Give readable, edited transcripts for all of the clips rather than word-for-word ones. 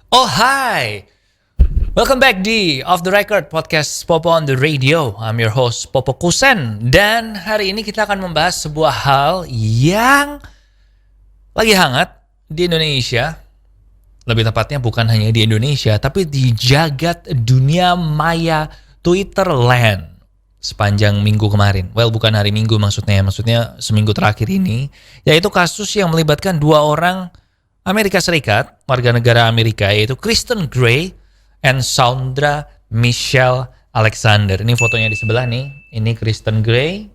Oh hi, welcome back di Off the Record Podcast Popo on the Radio. I'm your host Popo Kusen. Dan hari ini kita akan membahas sebuah hal yang lagi hangat di Indonesia. Lebih tepatnya bukan hanya di Indonesia, tapi di jagat dunia maya Twitter land sepanjang minggu kemarin. Well, bukan hari Minggu maksudnya seminggu terakhir ini, yaitu kasus yang melibatkan dua orang Amerika Serikat, warga negara Amerika, yaitu Kristen Gray and Saundra Michelle Alexander. Ini fotonya di sebelah nih. Ini Kristen Gray,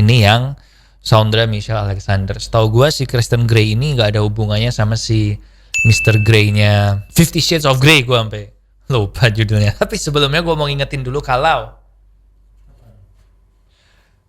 ini yang Saundra Michelle Alexander. Setahu gue si Kristen Gray ini gak ada hubungannya sama si Mr. Gray-nya 50 Shades of Grey. Gue sampai lupa judulnya. Tapi sebelumnya gue mau ngingetin dulu kalau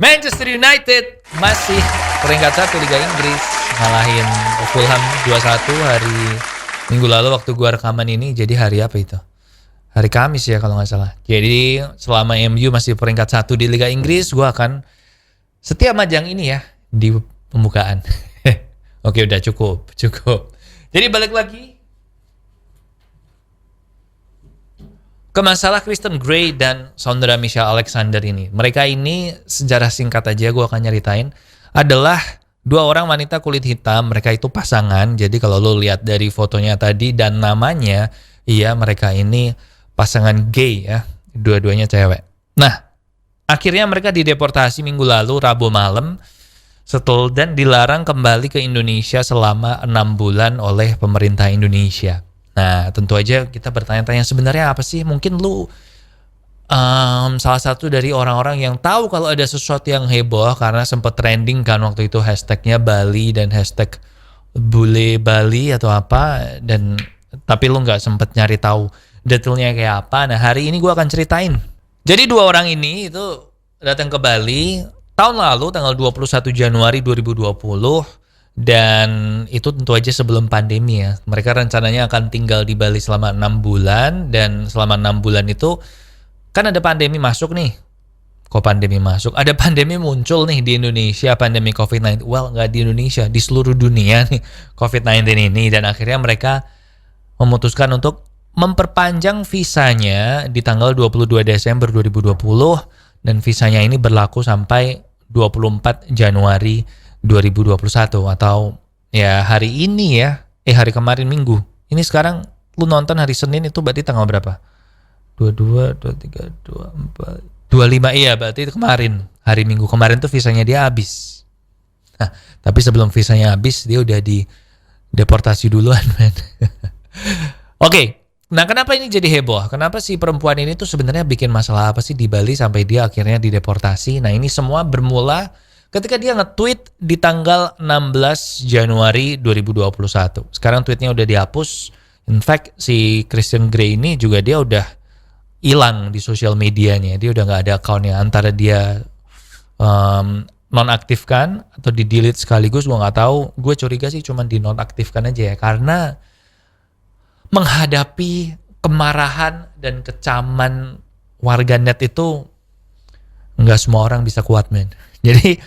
Manchester United masih peringkat 1 Liga Inggris, ngalahin Fulham 2-1 hari minggu lalu waktu gua rekaman ini. Jadi hari apa itu? Hari Kamis ya kalau nggak salah. Jadi selama MU masih peringkat 1 di Liga Inggris, gua akan setia majang ini ya di pembukaan. Oke, udah cukup. Jadi balik lagi ke masalah Kristen Gray dan Saundra Michelle Alexander ini. Mereka ini sejarah singkat aja gue akan nyeritain. Adalah dua orang wanita kulit hitam. Mereka itu pasangan. Jadi kalau lo lihat dari fotonya tadi dan namanya, iya mereka ini pasangan gay ya. Dua-duanya cewek. Nah, akhirnya mereka dideportasi minggu lalu Rabu malam. Dan dilarang kembali ke Indonesia selama 6 bulan oleh pemerintah Indonesia. Nah, tentu aja kita bertanya-tanya sebenarnya apa sih? Mungkin lu salah satu dari orang-orang yang tahu kalau ada sesuatu yang heboh karena sempat trending kan waktu itu hashtagnya Bali dan hashtag bule Bali atau apa, dan tapi lu nggak sempat nyari tahu detailnya kayak apa. Nah, hari ini gue akan ceritain. Jadi dua orang ini itu datang ke Bali tahun lalu tanggal 21 Januari 2020. Dan itu tentu aja sebelum pandemi ya. Mereka rencananya akan tinggal di Bali selama 6 bulan. Dan selama 6 bulan itu kan ada pandemi masuk nih. Kok pandemi masuk? Ada pandemi muncul nih di Indonesia, pandemi COVID-19. Well, nggak di Indonesia, di seluruh dunia nih COVID-19 ini. Dan akhirnya mereka memutuskan untuk memperpanjang visanya di tanggal 22 Desember 2020. Dan visanya ini berlaku sampai 24 Januari 2021 atau ya hari ini ya, hari kemarin Minggu. Ini sekarang lu nonton hari Senin itu berarti tanggal berapa? 22, 23, 24, 25, iya berarti itu kemarin. Hari Minggu kemarin tuh visanya dia habis. Nah, tapi sebelum visanya habis dia udah di deportasi duluan, man. Oke, nah kenapa ini jadi heboh? Kenapa si perempuan ini tuh sebenarnya bikin masalah apa sih di Bali sampai dia akhirnya dideportasi? Nah, ini semua bermula ketika dia nge-tweet di tanggal 16 Januari 2021. Sekarang tweetnya udah dihapus. In fact, si Kristen Gray ini juga dia udah hilang di sosial medianya. Dia udah gak ada account-nya. Antara dia nonaktifkan atau di-delete sekaligus, gue gak tahu. Gue curiga sih cuma dinonaktifkan aja ya. Karena menghadapi kemarahan dan kecaman warganet itu gak semua orang bisa kuat, men. Jadi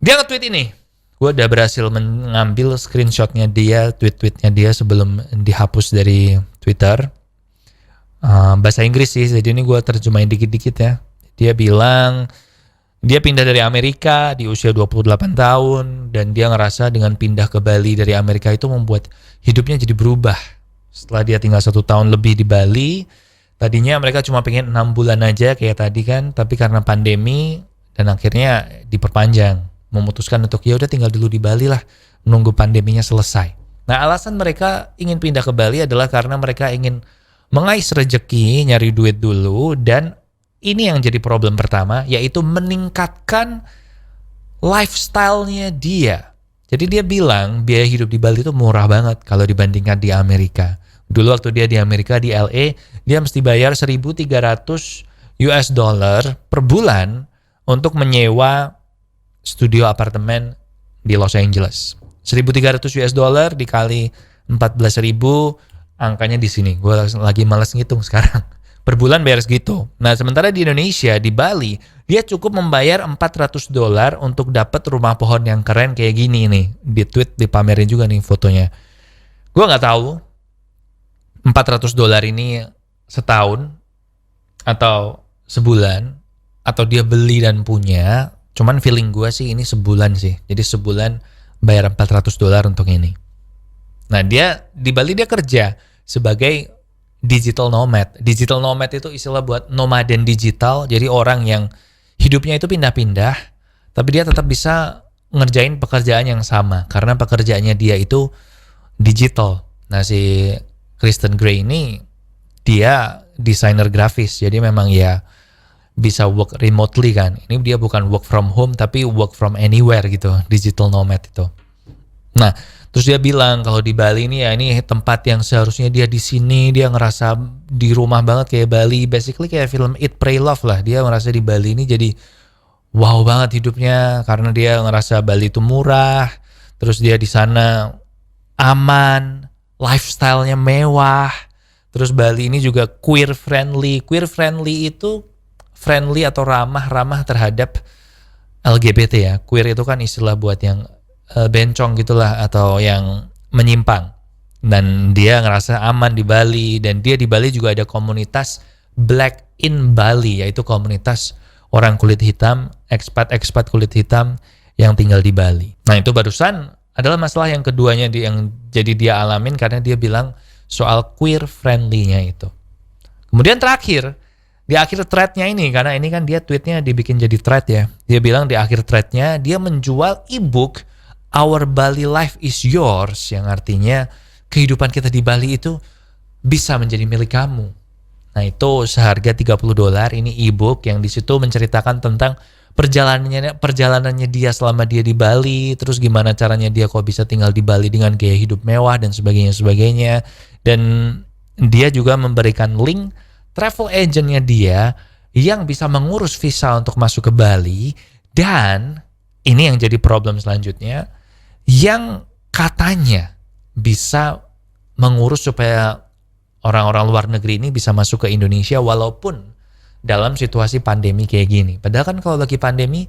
dia nge-tweet ini. Gue udah berhasil mengambil screenshotnya dia, tweet-tweetnya dia sebelum dihapus dari Twitter. Bahasa Inggris sih, jadi ini gue terjemahin dikit-dikit ya. Dia bilang dia pindah dari Amerika di usia 28 tahun. Dan dia ngerasa dengan pindah ke Bali dari Amerika itu membuat hidupnya jadi berubah. Setelah dia tinggal 1 tahun lebih di Bali, tadinya mereka cuma pengen 6 bulan aja kayak tadi kan. Tapi karena pandemi dan akhirnya diperpanjang, memutuskan untuk ya udah tinggal dulu di Bali lah, menunggu pandeminya selesai. Nah, alasan mereka ingin pindah ke Bali adalah karena mereka ingin mengais rezeki, nyari duit dulu, dan ini yang jadi problem pertama, yaitu meningkatkan lifestyle-nya dia. Jadi dia bilang biaya hidup di Bali itu murah banget kalau dibandingkan di Amerika. Dulu waktu dia di Amerika di LA, dia mesti bayar 1.300 US dollar per bulan untuk menyewa studio apartemen di Los Angeles. 1.300 US dollar dikali 14.000, angkanya di sini. Gue lagi malas ngitung sekarang. Per bulan bayar segitu. Nah, sementara di Indonesia, di Bali, dia cukup membayar 400 dolar untuk dapat rumah pohon yang keren kayak gini nih. Di tweet, dipamerin juga nih fotonya. Gue nggak tahu $400 ini setahun atau sebulan, atau dia beli dan punya. Cuman feeling gue sih ini sebulan sih. Jadi sebulan bayar $400 untuk ini. Nah dia di Bali dia kerja sebagai digital nomad. Digital nomad itu istilah buat nomaden digital. Jadi orang yang hidupnya itu pindah-pindah, tapi dia tetap bisa ngerjain pekerjaan yang sama. Karena pekerjaannya dia itu digital. Nah si Christian Grey ini dia desainer grafis. Jadi memang ya bisa work remotely kan. Ini dia bukan work from home tapi work from anywhere gitu, digital nomad itu. Nah, terus dia bilang kalau di Bali ini ya ini tempat yang seharusnya dia di sini, dia ngerasa di rumah banget kayak Bali. Basically kayak film Eat Pray Love lah. Dia ngerasa di Bali ini jadi wow banget hidupnya karena dia ngerasa Bali itu murah. Terus dia di sana aman, lifestyle-nya mewah. Terus Bali ini juga queer friendly. Queer friendly itu friendly atau ramah terhadap LGBT ya. Queer itu kan istilah buat yang bencong gitulah atau yang menyimpang. Dan dia ngerasa aman di Bali. Dan dia di Bali juga ada komunitas Black in Bali, yaitu komunitas orang kulit hitam, expat kulit hitam yang tinggal di Bali. Nah itu barusan adalah masalah yang keduanya yang jadi dia alamin karena dia bilang soal queer friendly-nya itu. Kemudian terakhir, di akhir thread-nya ini, karena ini kan dia tweetnya dibikin jadi thread ya. Dia bilang di akhir thread-nya dia menjual ebook Our Bali Life is Yours, yang artinya kehidupan kita di Bali itu bisa menjadi milik kamu. Nah itu seharga $30. Ini ebook yang di situ menceritakan tentang perjalanannya dia selama dia di Bali, terus gimana caranya dia kok bisa tinggal di Bali dengan gaya hidup mewah dan sebagainya. Dan dia juga memberikan link travel agentnya dia yang bisa mengurus visa untuk masuk ke Bali. Dan ini yang jadi problem selanjutnya, yang katanya bisa mengurus supaya orang-orang luar negeri ini bisa masuk ke Indonesia walaupun dalam situasi pandemi kayak gini. Padahal kan kalau lagi pandemi,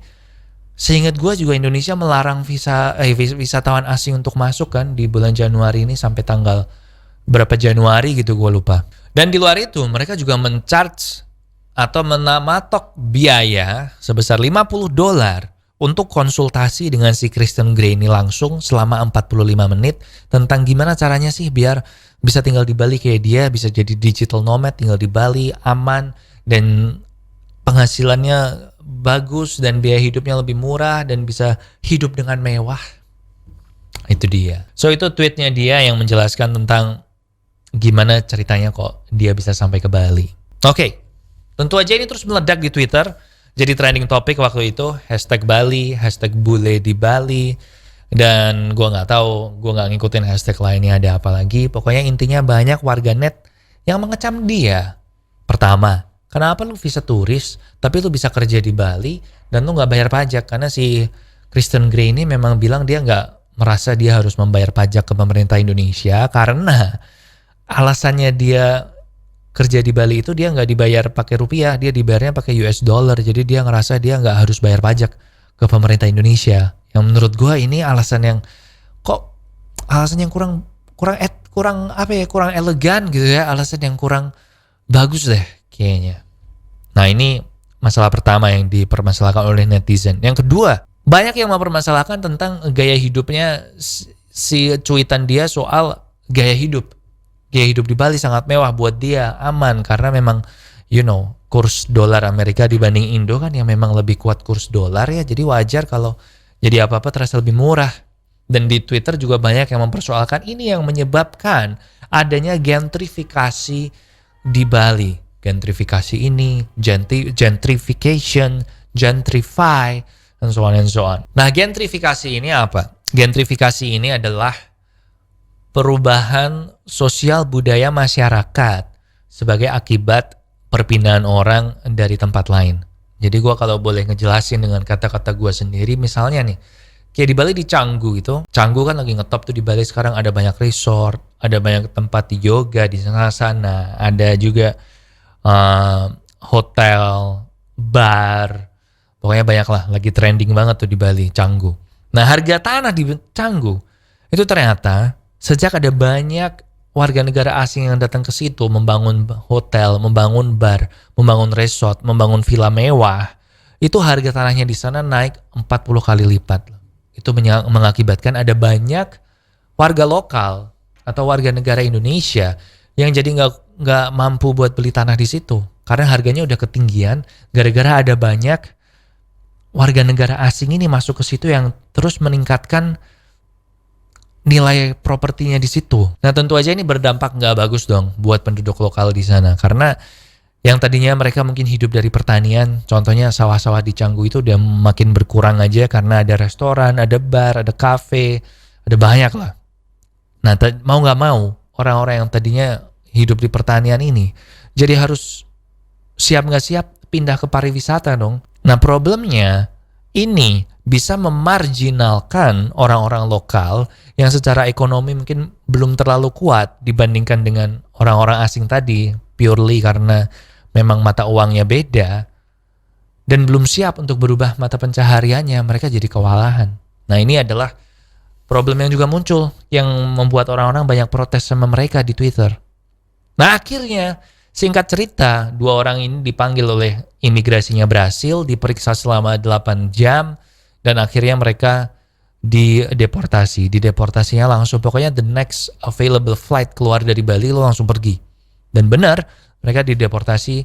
seingat gue juga Indonesia melarang wisatawan asing untuk masuk kan di bulan Januari ini sampai tanggal berapa Januari gitu gue lupa. Dan di luar itu mereka juga men-charge atau menamatok biaya sebesar $50 untuk konsultasi dengan si Christian Grey ini langsung selama 45 menit tentang gimana caranya sih biar bisa tinggal di Bali kayak dia, bisa jadi digital nomad, tinggal di Bali, aman, dan penghasilannya bagus dan biaya hidupnya lebih murah dan bisa hidup dengan mewah. Itu dia. So itu tweetnya dia yang menjelaskan tentang gimana ceritanya kok dia bisa sampai ke Bali. Oke, tentu aja ini terus meledak di Twitter. Jadi trending topik waktu itu #Bali, #bule di Bali. Dan gue gak tahu, gue gak ngikutin hashtag lainnya ada apa lagi. Pokoknya intinya banyak warganet yang mengecam dia. Pertama, kenapa lu visa turis tapi lu bisa kerja di Bali dan lu gak bayar pajak? Karena si Christian Grey ini memang bilang dia gak merasa dia harus membayar pajak ke pemerintah Indonesia karena alasannya dia kerja di Bali itu dia nggak dibayar pakai rupiah, dia dibayarnya pakai US dollar. Jadi dia ngerasa dia nggak harus bayar pajak ke pemerintah Indonesia. Yang menurut gue ini alasan yang kurang elegan gitu ya, alasan yang kurang bagus deh kayaknya. Nah ini masalah pertama yang dipermasalahkan oleh netizen. Yang kedua, banyak yang mempermasalahkan tentang gaya hidupnya si cuitan dia soal gaya hidup. Gaya hidup di Bali sangat mewah buat dia, aman karena memang kurs dolar Amerika dibanding Indo kan yang memang lebih kuat kurs dolar ya, jadi wajar kalau jadi apa-apa terasa lebih murah. Dan di Twitter juga banyak yang mempersoalkan ini yang menyebabkan adanya gentrifikasi di Bali. Gentrifikasi ini, gentrification, gentrify, and so on and so on. Nah gentrifikasi ini apa? Gentrifikasi ini adalah perubahan sosial budaya masyarakat sebagai akibat perpindahan orang dari tempat lain. Jadi gue kalau boleh ngejelasin dengan kata-kata gue sendiri, misalnya nih, kayak di Bali di Canggu gitu. Canggu kan lagi ngetop tuh di Bali sekarang, ada banyak resort, ada banyak tempat yoga di sana, ada juga hotel, bar, pokoknya banyak lah, lagi trending banget tuh di Bali, Canggu. Nah harga tanah di Canggu itu ternyata sejak ada banyak warga negara asing yang datang ke situ membangun hotel, membangun bar, membangun resort, membangun villa mewah, itu harga tanahnya di sana naik 40 kali lipat. Itu mengakibatkan ada banyak warga lokal atau warga negara Indonesia yang jadi nggak mampu buat beli tanah di situ karena harganya udah ketinggian gara-gara ada banyak warga negara asing ini masuk ke situ yang terus meningkatkan nilai propertinya di situ. Nah tentu aja ini berdampak nggak bagus dong buat penduduk lokal di sana. Karena yang tadinya mereka mungkin hidup dari pertanian, contohnya sawah-sawah di Canggu itu udah makin berkurang aja karena ada restoran, ada bar, ada kafe, ada banyak lah. Nah mau nggak mau orang-orang yang tadinya hidup di pertanian ini jadi harus siap nggak siap pindah ke pariwisata dong. Nah problemnya ini bisa memarginalkan orang-orang lokal yang secara ekonomi mungkin belum terlalu kuat dibandingkan dengan orang-orang asing tadi, purely karena memang mata uangnya beda dan belum siap untuk berubah mata pencahariannya, mereka jadi kewalahan. Nah ini adalah problem yang juga muncul yang membuat orang-orang banyak protes sama mereka di Twitter. Nah akhirnya singkat cerita, 2 orang ini dipanggil oleh imigrasinya Brasil, diperiksa selama 8 jam, dan akhirnya mereka dideportasi. Dideportasinya langsung, pokoknya the next available flight keluar dari Bali lo langsung pergi. Dan benar, mereka dideportasi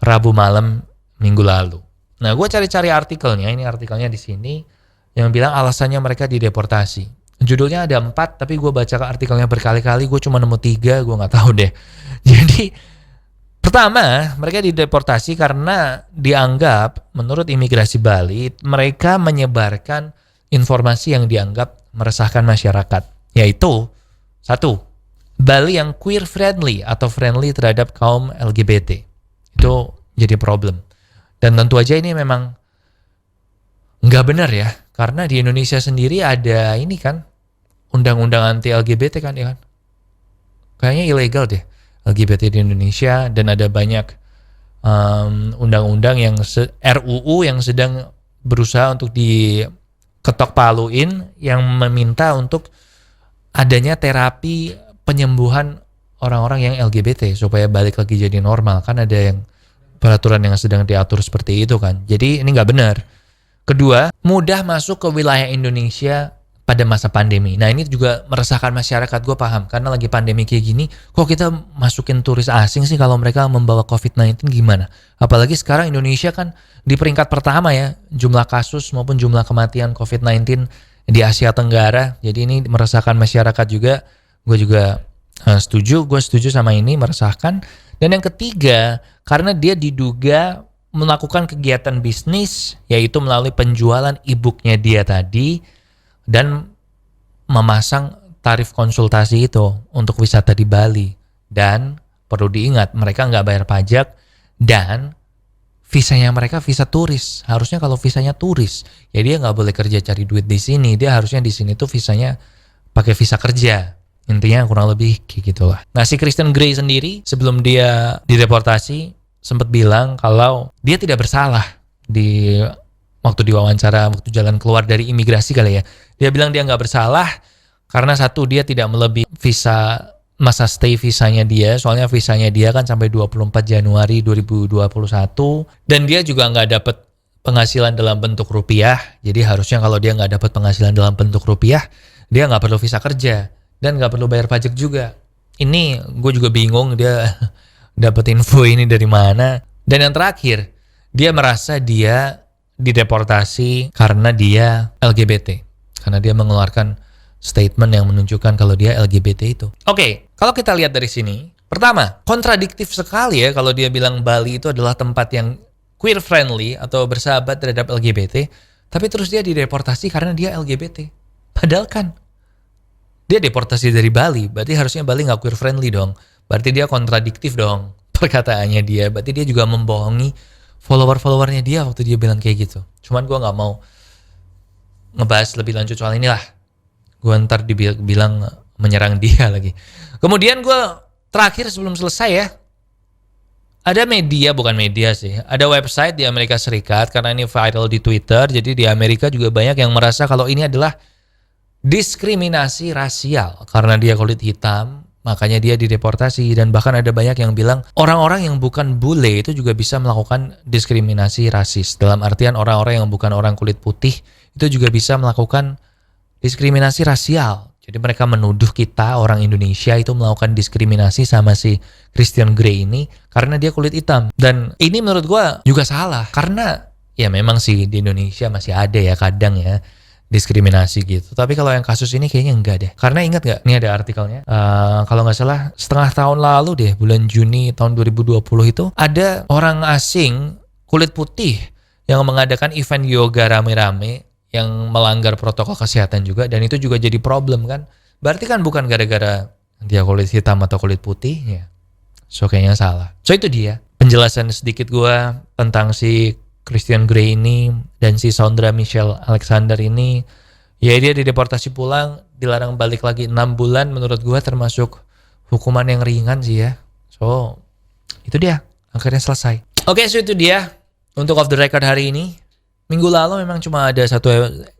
Rabu malam minggu lalu. Nah gue cari-cari artikelnya, ini artikelnya di sini, yang bilang alasannya mereka dideportasi. Judulnya ada 4, tapi gue baca artikelnya berkali-kali, gue cuma nemu 3, gue gak tahu deh. Jadi pertama, mereka dideportasi karena dianggap, menurut imigrasi Bali, mereka menyebarkan informasi yang dianggap meresahkan masyarakat. Yaitu, 1, Bali yang queer friendly atau friendly terhadap kaum LGBT. Itu jadi problem. Dan tentu aja ini memang nggak benar ya. Karena di Indonesia sendiri ada ini kan, undang-undang anti LGBT kan ya kan. Kayaknya ilegal deh LGBT di Indonesia, dan ada banyak undang-undang yang RUU yang sedang berusaha untuk diketok paluin yang meminta untuk adanya terapi penyembuhan orang-orang yang LGBT supaya balik lagi jadi normal. Kan ada yang peraturan yang sedang diatur seperti itu kan. Jadi ini nggak benar. Kedua, mudah masuk ke wilayah Indonesia pada masa pandemi. Nah ini juga meresahkan masyarakat, gue paham. Karena lagi pandemi kayak gini, kok kita masukin turis asing sih kalau mereka membawa COVID-19 gimana? Apalagi sekarang Indonesia kan di peringkat pertama ya, jumlah kasus maupun jumlah kematian COVID-19 di Asia Tenggara. Jadi ini meresahkan masyarakat juga. Gue juga gue setuju sama ini, meresahkan. Dan yang ketiga, karena dia diduga melakukan kegiatan bisnis, yaitu melalui penjualan e-booknya dia tadi, dan memasang tarif konsultasi itu untuk wisata di Bali. Dan perlu diingat, mereka nggak bayar pajak dan visanya mereka visa turis. Harusnya kalau visanya turis, ya dia nggak boleh kerja cari duit di sini. Dia harusnya di sini tuh visanya pakai visa kerja. Intinya kurang lebih kayak gitulah. Nah si Christian Grey sendiri sebelum dia dideportasi sempat bilang kalau dia tidak bersalah waktu diwawancara, waktu jalan keluar dari imigrasi kali ya. Dia bilang dia nggak bersalah karena 1, dia tidak melebihi masa stay visanya dia. Soalnya visanya dia kan sampai 24 Januari 2021. Dan dia juga nggak dapat penghasilan dalam bentuk rupiah. Jadi harusnya kalau dia nggak dapat penghasilan dalam bentuk rupiah, dia nggak perlu visa kerja. Dan nggak perlu bayar pajak juga. Ini gue juga bingung dia dapat info ini dari mana. Dan yang terakhir, dia merasa dia dideportasi karena dia LGBT. Karena dia mengeluarkan statement yang menunjukkan kalau dia LGBT itu. Oke, kalau kita lihat dari sini, pertama, kontradiktif sekali ya kalau dia bilang Bali itu adalah tempat yang queer friendly atau bersahabat terhadap LGBT, tapi terus dia dideportasi karena dia LGBT. Padahal kan dia deportasi dari Bali, berarti harusnya Bali nggak queer friendly dong. Berarti dia kontradiktif dong perkataannya dia. Berarti dia juga membohongi follower-followernya dia waktu dia bilang kayak gitu. Cuman gue nggak mau ngebahas lebih lanjut soal inilah. Gue ntar dibilang menyerang dia lagi. Kemudian gue terakhir sebelum selesai ya, ada media, bukan media sih, ada website di Amerika Serikat karena ini viral di Twitter. Jadi di Amerika juga banyak yang merasa kalau ini adalah diskriminasi rasial karena dia kulit hitam, makanya dia dideportasi. Dan bahkan ada banyak yang bilang orang-orang yang bukan bule itu juga bisa melakukan diskriminasi rasis. Dalam artian orang-orang yang bukan orang kulit putih itu juga bisa melakukan diskriminasi rasial. Jadi mereka menuduh kita orang Indonesia itu melakukan diskriminasi sama si Christian Grey ini karena dia kulit hitam. Dan ini menurut gue juga salah. Karena ya memang sih di Indonesia masih ada ya kadang ya diskriminasi gitu. Tapi kalau yang kasus ini kayaknya enggak deh. Karena ingat gak? Ini ada artikelnya. Kalau nggak salah setengah tahun lalu deh, bulan Juni tahun 2020 itu ada orang asing kulit putih yang mengadakan event yoga rame-rame yang melanggar protokol kesehatan juga, dan itu juga jadi problem kan. Berarti kan bukan gara-gara dia kulit hitam atau kulit putih ya. So kayaknya salah. So itu dia penjelasan sedikit gua tentang si Christian Grey ini dan si Saundra Michelle Alexander ini. Ya dia dideportasi pulang, dilarang balik lagi 6 bulan, menurut gua termasuk hukuman yang ringan sih ya. So itu dia, akhirnya selesai. Oke, so itu dia untuk Off the Record hari ini. Minggu lalu memang cuma ada satu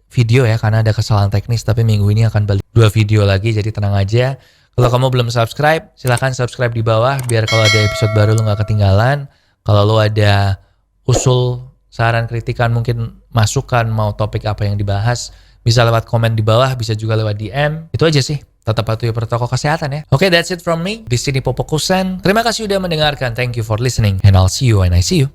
video ya karena ada kesalahan teknis, tapi minggu ini akan balik 2 video lagi, jadi tenang aja. Kalau kamu belum subscribe, silahkan subscribe di bawah biar kalau ada episode baru lo gak ketinggalan. Kalau lo ada usul, saran, kritikan, mungkin masukan mau topik apa yang dibahas, bisa lewat komen di bawah, bisa juga lewat DM. Itu aja sih. Tetap patuhi protokol kesehatan ya. Oke, that's it from me. Di sini Popo Kusen. Terima kasih udah mendengarkan. Thank you for listening and I'll see you when I see you.